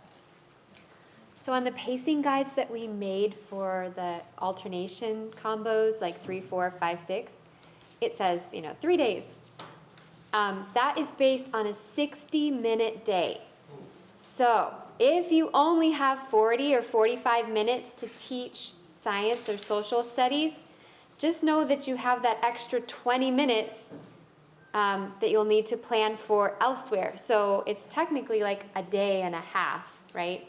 So on the pacing guides that we made for the alternation combos, like 3, 4, 5, 6, it says, 3 days. That is based on a 60-minute day. So if you only have 40 or 45 minutes to teach science or social studies, just know that you have that extra 20 minutes that you'll need to plan for elsewhere. So it's technically like a day and a half, right,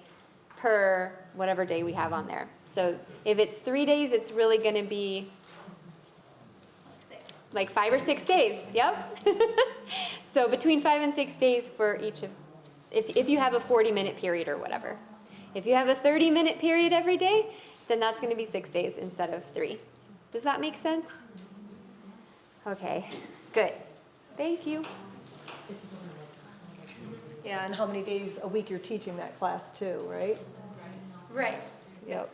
per whatever day we have on there. So if it's 3 days, it's really going to be like 5 or 6 days. Yep. So between 5 and 6 days for each of, if you have a 40-minute period or whatever. If you have a 30-minute period every day, then that's going to be 6 days instead of 3. Does that make sense? Okay, good. Thank you. Yeah, and how many days a week you're teaching that class too, right? Right. Yep.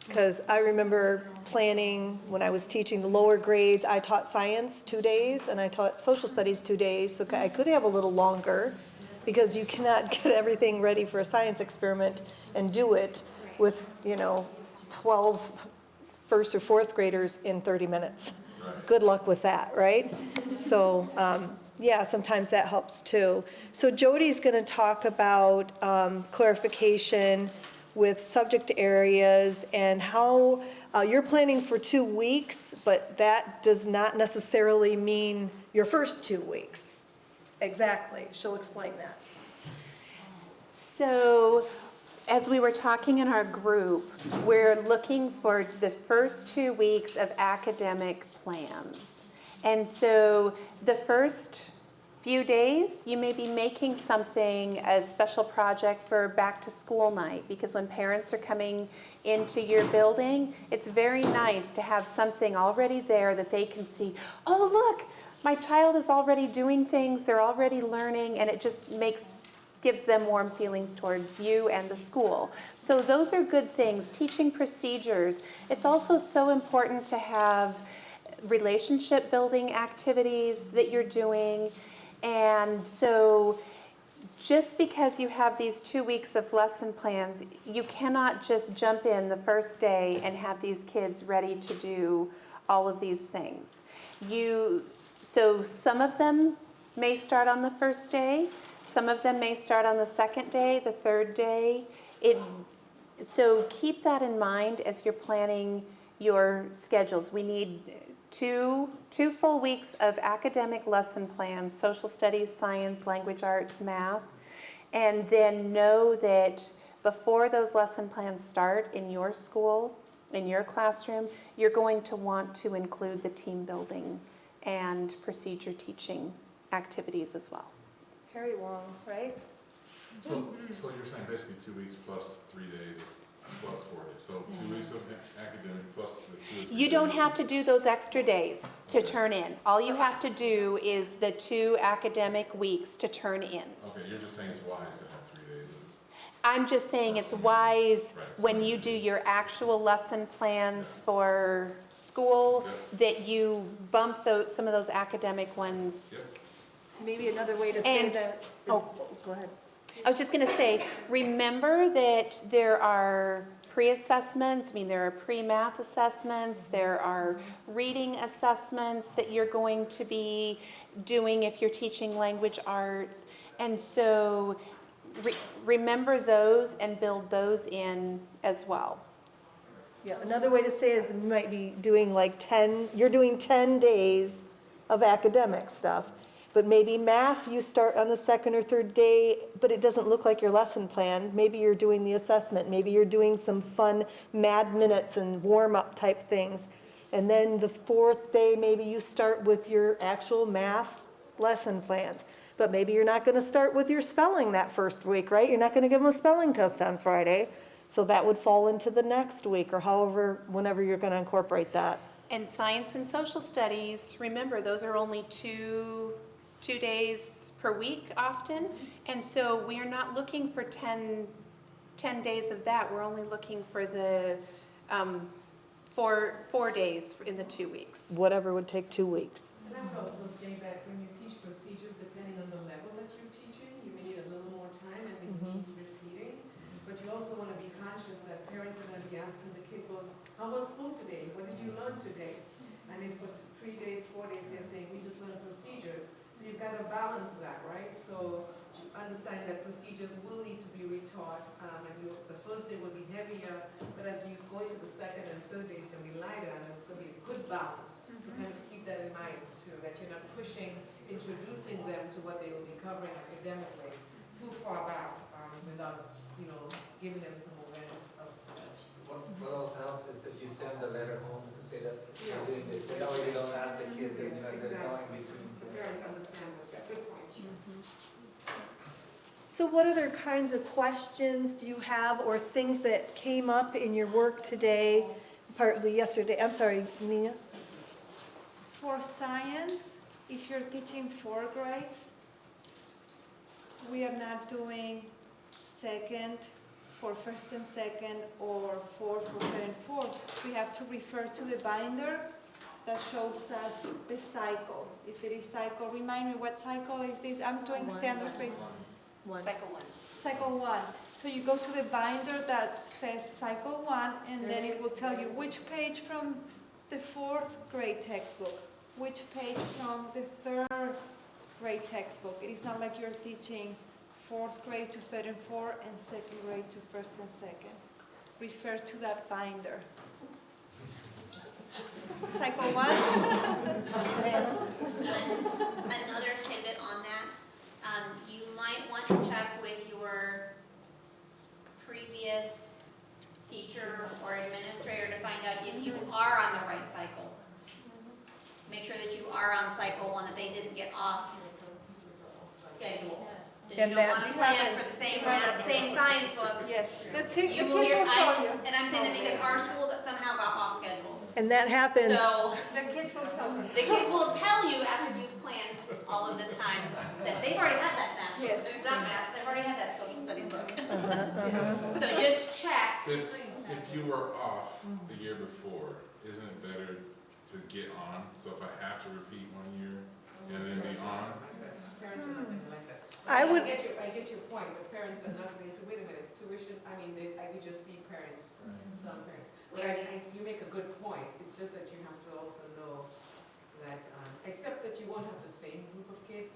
Because I remember planning when I was teaching the lower grades, I taught science 2 days and I taught social studies 2 days. So I could have a little longer because you cannot get everything ready for a science experiment and do it with, 12 first or fourth graders in 30 minutes. Good luck with that, right? So, yeah, sometimes that helps too. So Jody's going to talk about clarification with subject areas and how you're planning for 2 weeks, but that does not necessarily mean your first 2 weeks. Exactly. She'll explain that. So, as we were talking in our group, we're looking for the first 2 weeks of academic plans. And so the first few days, you may be making something, a special project for back to school night, because when parents are coming into your building, it's very nice to have something already there that they can see, oh, look, my child is already doing things, they're already learning, and it just gives them warm feelings towards you and the school. So those are good things. Teaching procedures. It's also so important to have relationship building activities that you're doing. And so just because you have these 2 weeks of lesson plans, you cannot just jump in the first day and have these kids ready to do all of these things. So some of them may start on the first day. Some of them may start on the second day, the third day. So keep that in mind as you're planning your schedules. We need two full weeks of academic lesson plans, social studies, science, language arts, math. And then know that before those lesson plans start in your school, in your classroom, you're going to want to include the team building and procedure teaching activities as well. Harry Wong, right? So you're saying basically 2 weeks plus 3 days plus 4 days, so 2 weeks of academic plus the 2 or 3 You don't days. have to do those extra days to turn in. All you have to do is the 2 academic weeks to turn in. Okay, you're just saying it's wise to have 3 days of, I'm just saying it's wise Right. when you do your actual lesson plans for school, Yep. that you bump those, some of those academic ones. Yep. Maybe another way to say And- that is, oh. go ahead. I was just gonna say, remember that there are pre-assessments, I mean, there are pre-math assessments, there are reading assessments that you're going to be doing if you're teaching language arts. And so, remember those and build those in as well. Yeah, another way to say is you might be doing like 10, you're doing 10 days of academic stuff. But maybe math, you start on the second or third day, but it doesn't look like your lesson plan. Maybe you're doing the assessment. Maybe you're doing some fun mad minutes and warm-up type things. And then the fourth day, maybe you start with your actual math lesson plans. But maybe you're not going to start with your spelling that first week, right? You're not going to give them a spelling test on Friday. So that would fall into the next week or however, whenever you're going to incorporate that. And science and social studies, remember, those are only two days per week often. And so we are not looking for 10 days of that. We're only looking for the 4 days in the 2 weeks. Whatever would take 2 weeks. And I would also say that when you teach procedures, depending on the level that you're teaching, you may need a little more time and it needs repeating. But you also want to be conscious that parents are going to be asking the kids, well, how was school today? What did you learn today? And if for 3 days, 4 days, they're saying, we just learned procedures. So you've got to balance that, right? So you understand that procedures will need to be retaught, and the first day will be heavier, but as you go into the second and third day, it's going to be lighter, and it's going to be a good balance. So kind of keep that in mind too, that you're not introducing them to what they will be covering academically too far back, without, giving them some awareness of that. What also helps is if you send a letter home to say that you're doing it, you don't ask the kids, and there's no in between. Parents understand that. Good point. So what other kinds of questions do you have or things that came up in your work today, partly yesterday? I'm sorry, Nina? For science, if you're teaching 4 grades, we are not doing second for first and second or 4 for third and fourth. We have to refer to the binder that shows us the cycle. If it is cycle, remind me what cycle is this? I'm doing standards-based. Cycle 1. Cycle 1. So you go to the binder that says cycle 1, and then it will tell you which page from the 4th grade textbook, which page from the 3rd grade textbook. It is not like you're teaching 4th grade to 3rd and 4th and 2nd grade to 1st and 2nd. Refer to that binder. Cycle 1. Another tidbit on that, you might want to check with your previous teacher or administrator to find out if you are on the right cycle. Make sure that you are on cycle 1, that they didn't get off schedule. If And you don't that want to plan for the same science book, Yes. you will hear, and I'm saying that because our school somehow got off schedule. And that happens. So, The kids will tell you. the kids will tell you after you've planned all of this time that they've already had that math book. Yes. They've done math, they've already had that social studies book. So just check. if you were off the year before, isn't it better to get on? So if I have to repeat 1 year and then be on, Parents are not going to like that. I would- I get your point, but parents are not going to say, wait a minute, tuition, I could just see parents, some parents. But you make a good point, it's just that you have to also know that, except that you won't have the same group of kids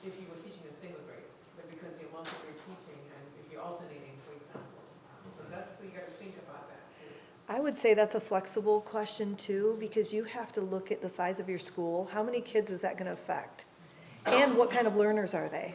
if you were teaching a single grade, but because you're multiple teaching and if you're alternating, for example. So you gotta think about that too. I would say that's a flexible question too, because you have to look at the size of your school. How many kids is that going to affect? And what kind of learners are they?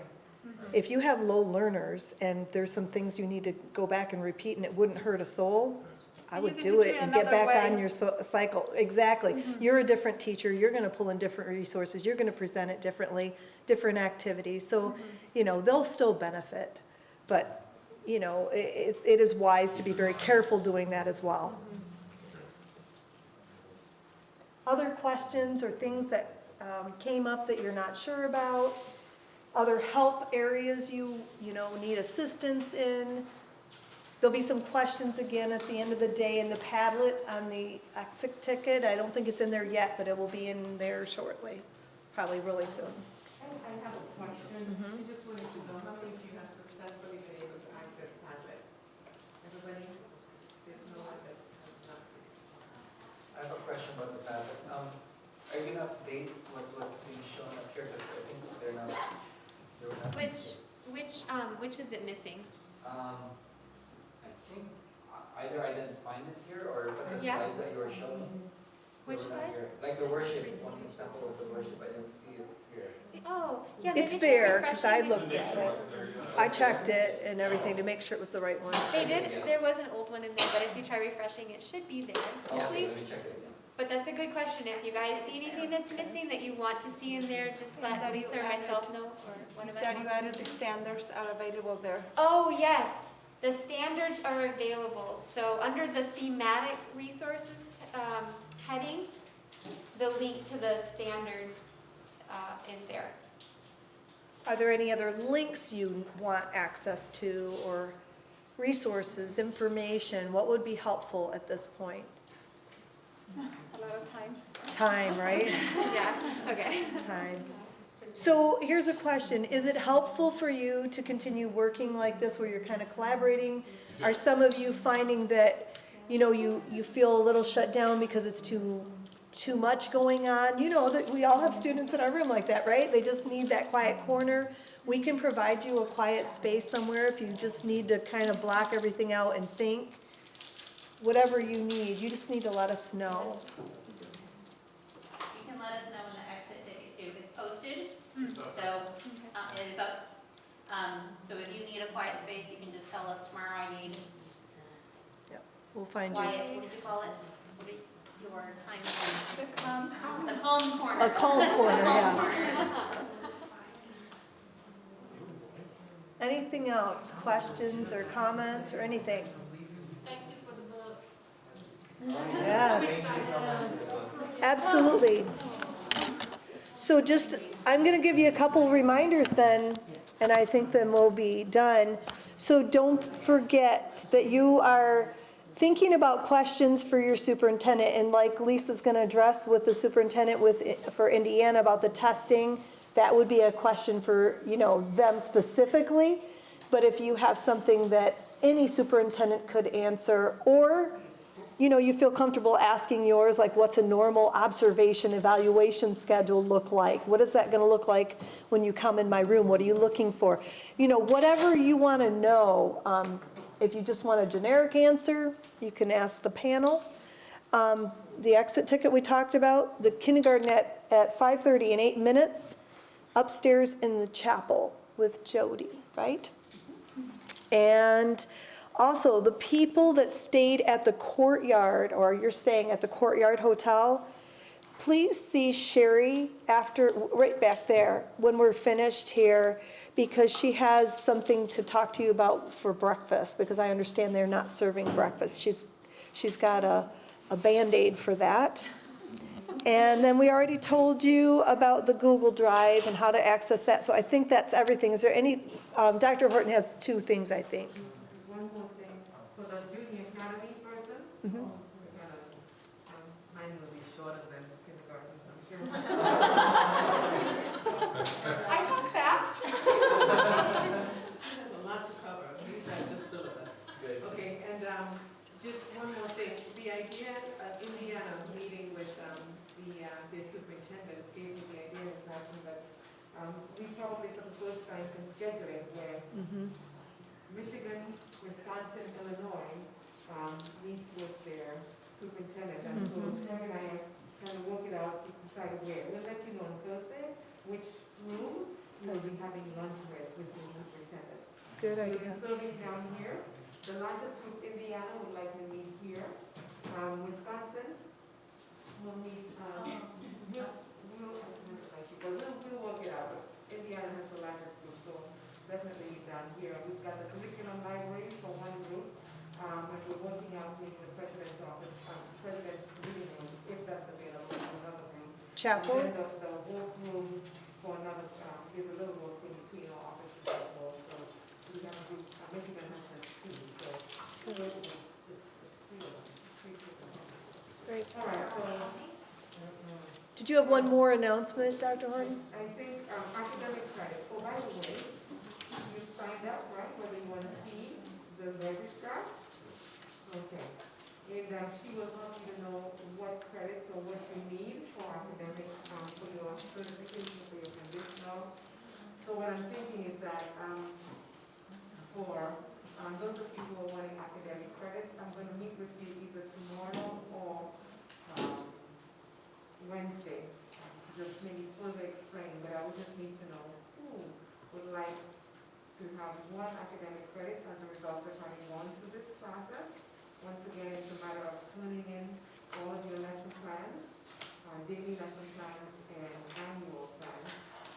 If you have low learners and there's some things you need to go back and repeat and it wouldn't hurt a soul, I would do it and get back on your cycle. Exactly. You're a different teacher. You're going to pull in different resources. You're going to present it differently, different activities. So, they'll still benefit. But, you know, it is wise to be very careful doing that as well. Other questions or things that came up that you're not sure about? Other help areas you need assistance in? There'll be some questions again at the end of the day in the Padlet on the exit ticket. I don't think it's in there yet, but it will be in there shortly, probably really soon. I have a question. I just wanted to know how many of you have successfully been able to access Padlet? Everybody? There's no one that has not. I have a question about the Padlet. Are you gonna update what was being shown up here, because I think they were not. Which is it missing? I think either I didn't find it here, or but the Yeah. slides that you were showing. they Which were not slides? here. Like the worship, one example was the worship, I didn't see it here. Oh, yeah, maybe It's try there, because I refreshing it. looked at it. I checked it and everything to make sure it was the right one. They did, there was an old one in there, but if you try refreshing, it should be there, Okay, hopefully. let me check it again. But that's a good question. If you guys see anything that's missing that you want to see in there, just let That Lisa you or added- myself know, or one of us. That you wants to added the standards are available there. Oh, yes, the standards are available. So under the thematic resources heading, the link to the standards is there. Are there any other links you want access to, or resources, information? What would be helpful at this point? A lot of time. Time, right? Yeah, okay. Time. So here's a question. Is it helpful for you to continue working like this where you're kind of collaborating? Are some of you finding that, you feel a little shut down because it's too much going on? You know that we all have students in our room like that, right? They just need that quiet corner. We can provide you a quiet space somewhere if you just need to kind of block everything out and think. Whatever you need, you just need to let us know. You can let us know in the exit ticket too, it's posted, so it is up. So if you need a quiet space, you can just tell us tomorrow I need We'll find you. quiet, what did you call it? What did your time is? The calm. The calm corner. A calm corner, yeah. Corner. Anything else? Questions or comments or anything? Thank you for the book. Yes, Thank you so much for the book. absolutely. So I'm going to give you a couple reminders then, and I think then we'll be done. So don't forget that you are thinking about questions for your superintendent, and like Lisa's going to address with the superintendent for Indiana about the testing, that would be a question for, them specifically. But if you have something that any superintendent could answer, or, you feel comfortable asking yours, like what's a normal observation evaluation schedule look like? What is that going to look like when you come in my room? What are you looking for? Whatever you want to know. If you just want a generic answer, you can ask the panel. The exit ticket we talked about, the kindergarten at 5:30 in 8 minutes, upstairs in the chapel with Jody, right? And also, the people that stayed at the Courtyard, or you're staying at the Courtyard Hotel, please see Sherry right back there, when we're finished here, because she has something to talk to you about for breakfast, because I understand they're not serving breakfast. She's got a Band-Aid for that. And then we already told you about the Google Drive and how to access that, so I think that's everything. Is there any, Dr. Horton has 2 things, I think. One more thing, for the junior academy person, Mhm. mine will be shorter than kindergarten, I'm sure. I talk fast. She has a lot to cover, these are just syllabus. Good. Okay, and just one more thing, the idea of Indiana meeting with the superintendent gave me the idea this afternoon that we probably for the first time can schedule it where Michigan, Wisconsin, Illinois meets with their superintendent, and so Terry and I kind of work it out to decide where. We'll let you know on Thursday which room we'll be having lunch with the superintendent. Good We'll idea. be serving down here. The largest group, Indiana, would likely meet here. Wisconsin will meet, we'll work it out. Indiana has the largest group, so definitely down here. We've got the chapel? And then the workroom for another, there's a little workroom between our office and the hall, so we have a group, maybe even have to see, so. It's three of us, three people. Great. All right, so. Did you have one more announcement, Dr. Horton? I think academic credit, oh, by the way, you signed up, right, whether you want to see the registrar? Okay, and she will help you to know what credits or what you need for academic, for your certification, for your conditionals. So what I'm thinking is that, for those of you who are wanting academic credits, I'm going to meet with you either tomorrow or Wednesday, just maybe further explain, but I would just need to know who would like to have one academic credit as a result of having gone through this process. Once again, it's a matter of turning in all of your lesson plans, daily lesson plans, and annual plans,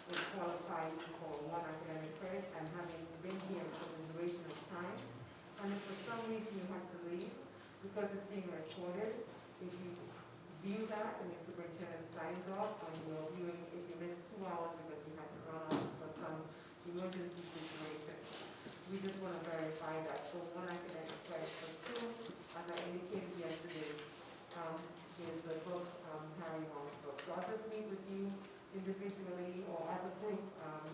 which qualify you for one academic credit, and having been here for the duration of time. And if for some reason you have to leave, because it's being recorded, if you view that and your superintendent signs off on your viewing, if you miss 2 hours because you had to run off for some emergency situation, we just want to verify that. So one academic credit for 2, as I indicated yesterday, is the book, Harry Hong's book. So I'll just meet with you individually or as a group,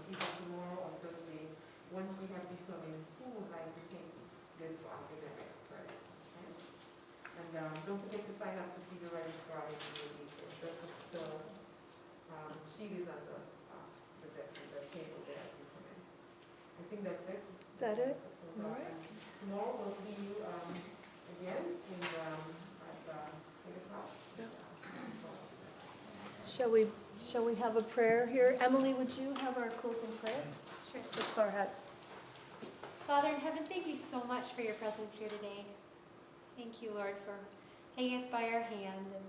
either tomorrow or Thursday, once we have determined who would like to take this academic credit. Okay? And don't forget to sign up to see the registrar if you need to. The sheet is on the table there as you come in. I think that's it. Is that it? All right. Tomorrow we'll see you again at 8 o'clock. Shall we have a prayer here? Emily, would you have our closing prayer? Sure. Let's bow our heads. Father in heaven, thank you so much for your presence here today. Thank you, Lord, for taking us by our hand and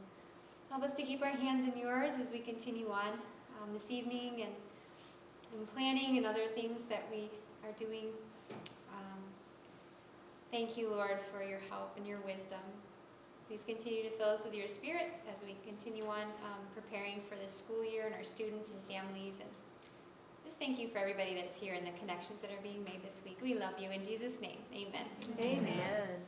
help us to keep our hands in yours as we continue on this evening and planning and other things that we are doing. Thank you, Lord, for your help and your wisdom. Please continue to fill us with your spirit as we continue on preparing for this school year and our students and families. And just thank you for everybody that's here and the connections that are being made this week. We love you in Jesus' name. Amen. Amen.